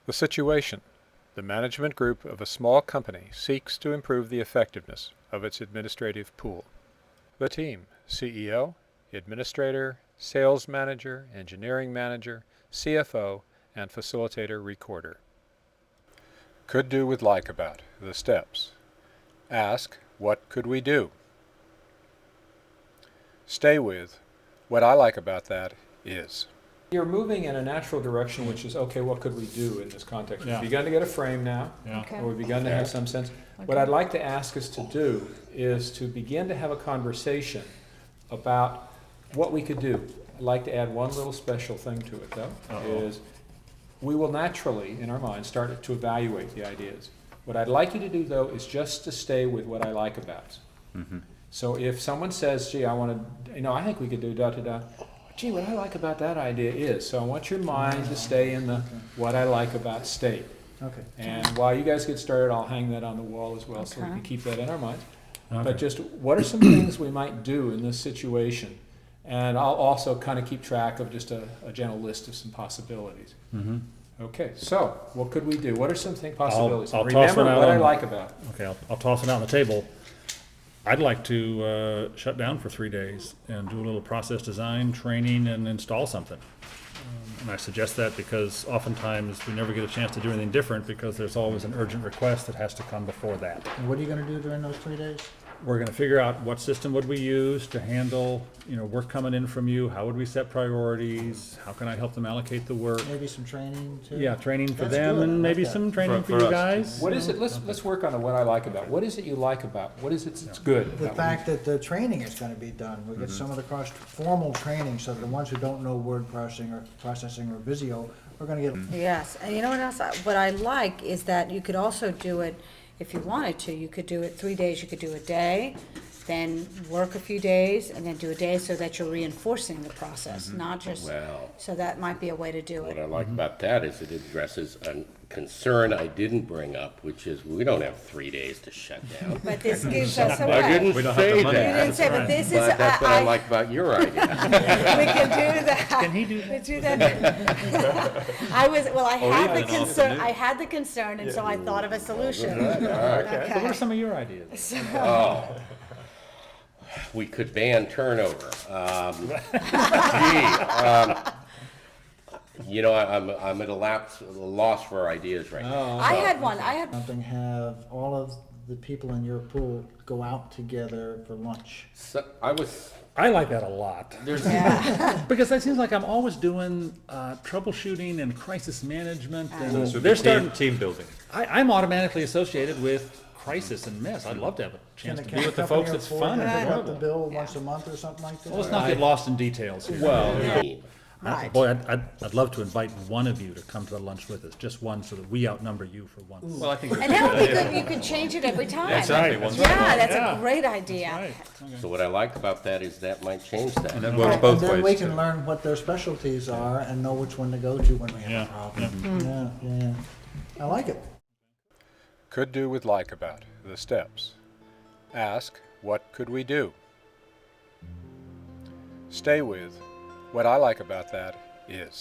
The situation. The management group of a small company seeks to improve the effectiveness of its administrative pool. The team. CEO, administrator, sales manager, engineering manager, CFO, and facilitator recorder. Could do with LikeAbout. The steps. Ask, what could we do? Stay with, what I like about that is. You're moving in a natural direction, which is, okay, what could we do in this context? Yeah. We've begun to get a frame now, Yeah. Okay. or we've begun to have some sense. What I'd like to ask us to do is to begin to have a conversation about what we could do. I'd like to add one little special thing to it, though, is we will naturally, in our minds, start to evaluate the ideas. What I'd like you to do, though, is just to stay with what I like about. Mm-hmm. So if someone says, gee, I think we could do da-da-da, gee, what I like about that idea is, so I want your mind to stay in the what I like about state. Okay. And while you guys get started, I'll hang that on the wall as well, so we can keep that in our minds. Okay. But just, what are some things we might do in this situation? And I'll also kind of keep track of just a general list of some possibilities. Mm-hmm. Okay, so what could we do? What are some possibilities? I'll toss Remember one out what I on- like about. Okay, I'll toss it out on the table. I'd like to shut down for 3 days and do a little process design, training, and install something. And I suggest that because oftentimes we never get a chance to do anything different because there's always an urgent request that has to come before that. And what are you gonna do during those 3 days? We're gonna figure out what system would we use to handle, work coming in from you, how would we set priorities, how can I help them allocate the work? Maybe some training too? Yeah, training for That's them good. and I maybe like that. some training For for you us. guys. What is it, let's work on what I like about. What is it you like about? What is it that's good? The about fact that the training is gonna be done, we get some of the formal training, so the ones who don't know word processing or Visio, we're gonna get. Yes, and you know what else, what I like is that you could also do it, if you wanted to, you could do it 3 days, you could do a day, then work a few days, and then do a day so that you're reinforcing the process, not just, Well, so that might be a way to do what it. I like about that is it addresses a concern I didn't bring up, which is we don't have 3 days to shut down. But this gives us a I way. didn't We don't have the say money. You that, didn't say, but this is, but that's what I I, like about your idea. we can do that. Can he do We that? do that. I had the concern, and so I thought of a solution. All right. So what are some of your ideas? Oh, we could ban turnover. I'm at a loss for ideas right now. I had Something, have all of the people in your pool go out together for lunch. So I like that a lot. yeah. Because it seems like I'm always doing troubleshooting and crisis management, and This would they're be starting. team building. I'm automatically associated with crisis and mess. I'd love to have a chance to be with the folks that's fun and Pick up the enjoyable. bill once a month or something like that? Well, let's not get lost in details here. Well, Right. Boy, I'd love to invite one of you to come to the lunch with us, just one, so that we outnumber you for once. Well, I think And that would be good, you could change it every time. that's right. One Yeah, that's Yeah. a great idea. Right. so what I like about that is that might change that. And that works both And then we ways. can too. learn what their specialties are and know which one to go to when we have Yeah, a problem. Yeah. I like it. Could do with LikeAbout. The steps. Ask, what could we do? Stay with, what I like about that is.